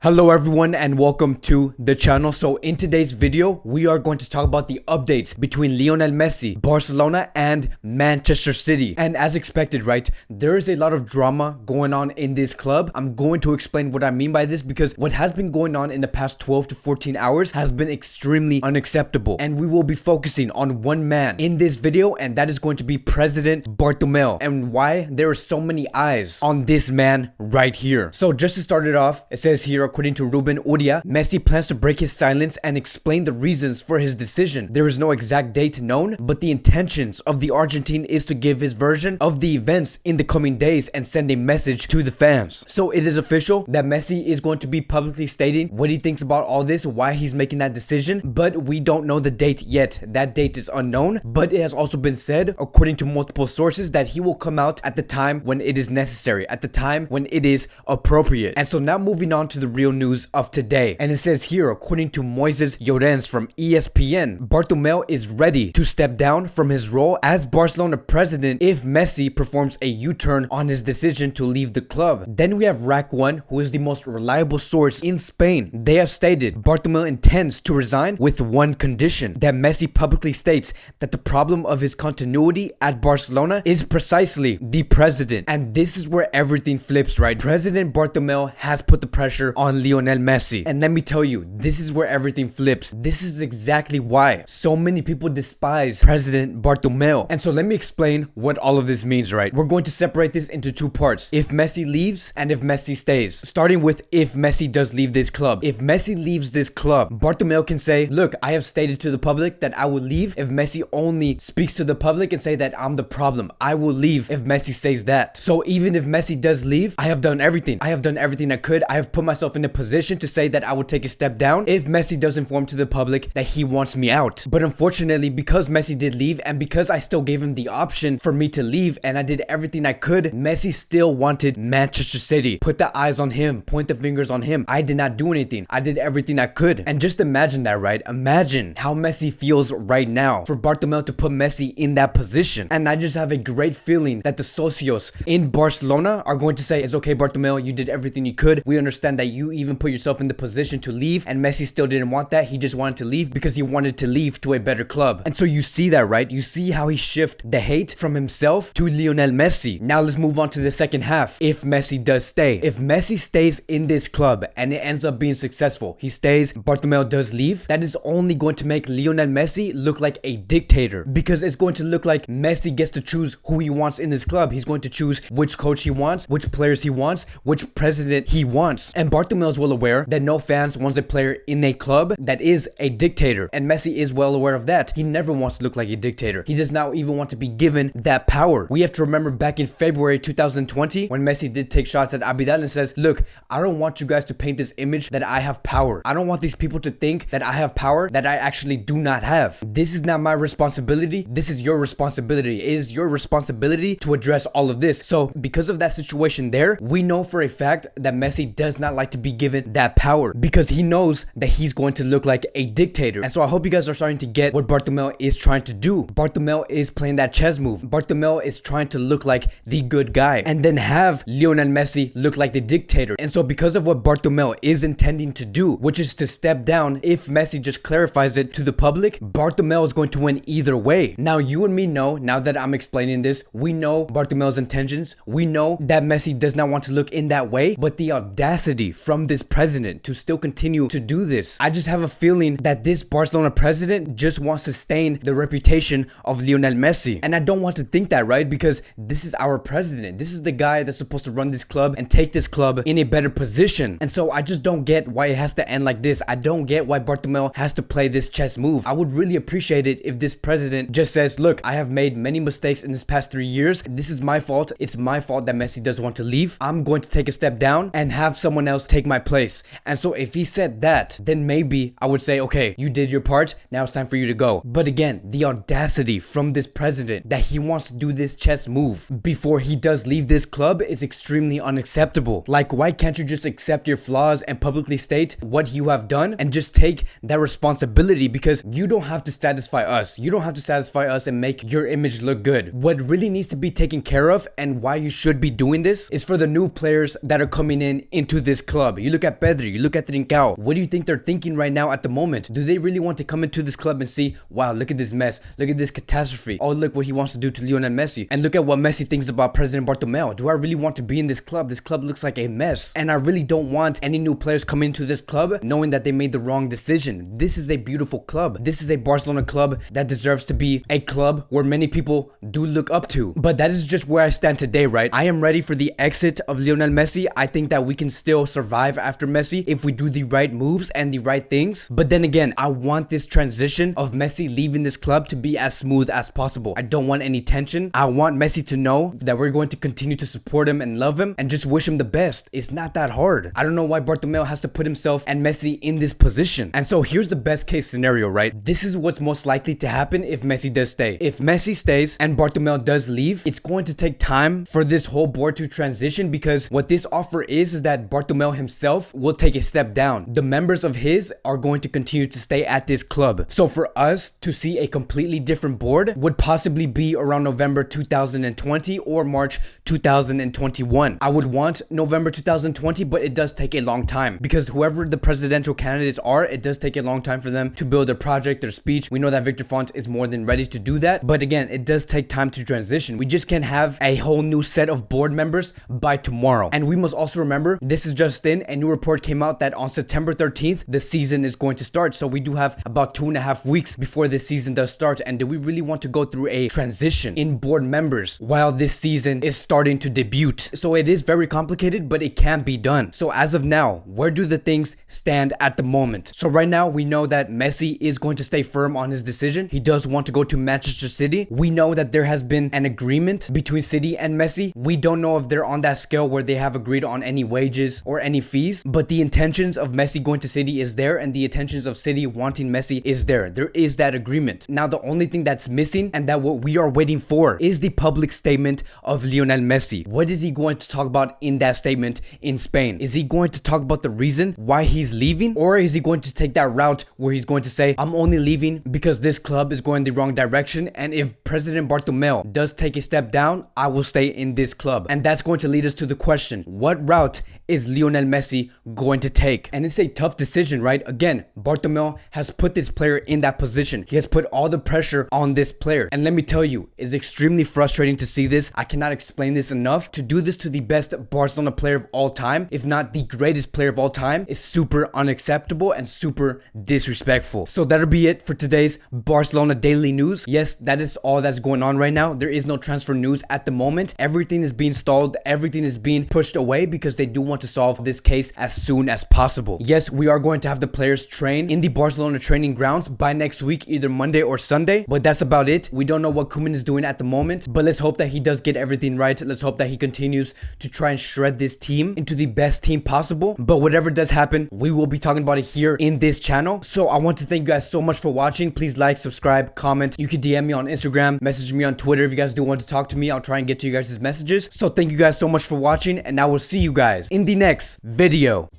Hello everyone and welcome to the channel. So in today's video, we are going to talk about the updates between Lionel Messi, Barcelona and Manchester City. And as expected, right, there is a lot of drama going on in this club. I'm going to explain what I mean by this because what has been going on in the past 12 to 14 hours has been extremely unacceptable. And we will be focusing on one man in this video, and that is going to be President Bartomeu, and why there are so many eyes on this man right here. So just to start it off, it says here, according to Ruben Uria, Messi plans to break his silence and explain the reasons for his decision. There is no exact date known, but the intentions of the Argentine is to give his version of the events in the coming days and send a message to the fans. So it is official that Messi is going to be publicly stating what he thinks about all this, why he's making that decision, but we don't know the date yet. That date is unknown, but it has also been said, according to multiple sources, that he will come out at the time when it is necessary, at the time when it is appropriate. And so now moving on to the real news of today, and it says here, according to Moises Llorens from ESPN, Bartomeu is ready to step down from his role as Barcelona president if Messi performs a U-turn on his decision to leave the club. Then we have Rack 1, who is the most reliable source in Spain. They have stated Bartomeu intends to resign with one condition, that Messi publicly states that the problem of his continuity at Barcelona is precisely the president. And this is where everything flips, right? President Bartomeu has put the pressure on Lionel Messi, and let me tell you, this is where everything flips. This is exactly why so many people despise President Bartomeu. And so let me explain what all of this means, right? We're going to separate this into two parts: if Messi leaves and if Messi stays. Starting with if Messi does leave this club. If Messi leaves this club, Bartomeu can say, look, I have stated to the public that I will leave if Messi only speaks to the public and say that I'm the problem. I will leave if Messi says that. So even if Messi does leave, I have done everything. I have done everything I could. I have put myself in a position to say that I would take a step down if Messi does inform to the public that he wants me out. But unfortunately, because Messi did leave, and because I still gave him the option for me to leave, and I did everything I could, Messi still wanted Manchester City. Put the eyes on him, point the fingers on him. I did not do anything. I did everything I could. And just imagine that, right? Imagine how Messi feels right now for Bartomeu to put Messi in that position. And I just have a great feeling that the socios in Barcelona are going to say, it's okay, Bartomeu, you did everything you could. We understand that you even put yourself in the position to leave, and Messi still didn't want that. He just wanted to leave because he wanted to leave to a better club. And so you see that, right? You see how he shifted the hate from himself to Lionel Messi. Now let's move on to the second half. If Messi does stay, if Messi stays in this club and it ends up being successful, he stays, Bartomeu does leave, that is only going to make Lionel Messi look like a dictator, because it's going to look like Messi gets to choose who he wants in this club. He's going to choose which coach he wants, which players he wants, which president he wants. And Bartomeu is well aware that no fans wants a player in a club that is a dictator, and Messi is well aware of that. He never wants to look like a dictator. He does not even want to be given that power. We have to remember back in February 2020 when Messi did take shots at Abidal and says, look, I don't want you guys to paint this image that I have power. I don't want these people to think that I have power that I actually do not have. This is not my responsibility. This is your responsibility. It is your responsibility to address all of this. So because of that situation there, we know for a fact that Messi does not like to be given that power, because he knows that he's going to look like a dictator. And so I hope you guys are starting to get what Bartomeu is trying to do. Bartomeu is playing that chess move. Bartomeu is trying to look like the good guy and then have Lionel Messi look like the dictator. And so because of what Bartomeu is intending to do, which is to step down if Messi just clarifies it to the public, Bartomeu is going to win either way. Now you and me know, now that I'm explaining this, we know Bartomeu's intentions. We know that Messi does not want to look in that way, but the audacity from this president to still continue to do this, I just have a feeling that this Barcelona president just wants to stain the reputation of Lionel Messi. And I don't want to think that, right? Because this is our president. This is the guy that's supposed to run this club and take this club in a better position. And so I just don't get why it has to end like this. I don't get why Bartomeu has to play this chess move. I would really appreciate it if this president just says, look, I have made many mistakes in this past 3 years. This is my fault. It's my fault that Messi does want to leave. I'm going to take a step down and have someone else take my place. And so if he said that, then maybe I would say, okay, you did your part. Now it's time for you to go. But again, the audacity from this president that he wants to do this chess move before he does leave this club is extremely unacceptable. Like, why can't you just accept your flaws and publicly state what you have done and just take that responsibility? Because you don't have to satisfy us. You don't have to satisfy us and make your image look good. What really needs to be taken care of, and why you should be doing this, is for the new players that are coming into this club. club. You look at Pedri, you look at Trincao. What do you think they're thinking right now at the moment? Do they really want to come into this club and see, wow, look at this mess, look at this catastrophe, oh look what he wants to do to Lionel Messi, and look at what Messi thinks about President Bartomeu. Do I really want to be in this club? This club looks like a mess, and I really don't want any new players coming into this club knowing that they made the wrong decision. This is a beautiful club. This is a Barcelona club that deserves to be a club where many people do look up to. But that is just where I stand today, right? I am ready for the exit of Lionel Messi. I think that we can still survive after Messi if we do the right moves and the right things. But then again, I want this transition of Messi leaving this club to be as smooth as possible. I don't want any tension. I want Messi to know that we're going to continue to support him and love him and just wish him the best. It's not that hard. I don't know why Bartomeu has to put himself and Messi in this position. And so here's the best case scenario, right? This is what's most likely to happen if Messi does stay. If Messi stays and Bartomeu does leave, it's going to take time for this whole board to transition, because what this offer is that Bartomeu himself will take a step down. The members of his are going to continue to stay at this club. So for us to see a completely different board would possibly be around November 2020 or March 2021. I would want November 2020, but it does take a long time, because whoever the presidential candidates are, it does take a long time for them to build their project, their speech. We know that Victor Font is more than ready to do that, but again, it does take time to transition. We just can't have a whole new set of board members by tomorrow. And we must also remember, this is just in, a new report came out that on September 13th, the season is going to start. So we do have about 2.5 weeks before this season does start. And do we really want to go through a transition in board members while this season is starting to debut? So it is very complicated, but it can be done. So as of now, where do the things stand at the moment? So right now, we know that Messi is going to stay firm on his decision. He does want to go to Manchester City. We know that there has been an agreement between City and Messi. We don't know if they're on that scale where they have agreed on any wages or any fees, but the intentions of Messi going to City is there, and the intentions of City wanting Messi is there. There is that agreement. Now, the only thing that's missing, and that what we are waiting for, is the public statement of Lionel Messi. What is he going to talk about in that statement in Spain? Is he going to talk about the reason why he's leaving, or is he going to take that route where he's going to say, I'm only leaving because this club is going the wrong direction, and if President Bartomeu does take a step down, I will stay in this club? And that's going to lead us to the question, what route is Lionel Messi going to take? And it's a tough decision, right? Again, Bartomeu has put this player in that position. He has put all the pressure on this player. And let me tell you, it's extremely frustrating to see this. I cannot explain this enough. To do this to the best Barcelona player of all time, if not the greatest player of all time, is super unacceptable and super disrespectful. So that'll be it for today's Barcelona Daily News. Yes, that is all that's going on right now. There is no transfer news at the moment. Everything is being stalled. Everything is being pushed away because they do want to solve this case as soon as possible. Yes, we are going to have the players train in the Barcelona training grounds by next week, either Monday or Sunday, but that's about it. We don't know what Koeman is doing at the moment, but let's hope that he does get everything right. Let's hope that he continues to try and shred this team into the best team possible. But whatever does happen, we will be talking about it here in this channel. So I want to thank you guys so much for watching. Please like, subscribe, comment. You can DM me on Instagram, message me on Twitter if you guys do want to talk to me. I'll try and get to you guys' messages. So thank you guys so much for watching, and I will see you guys in the next video.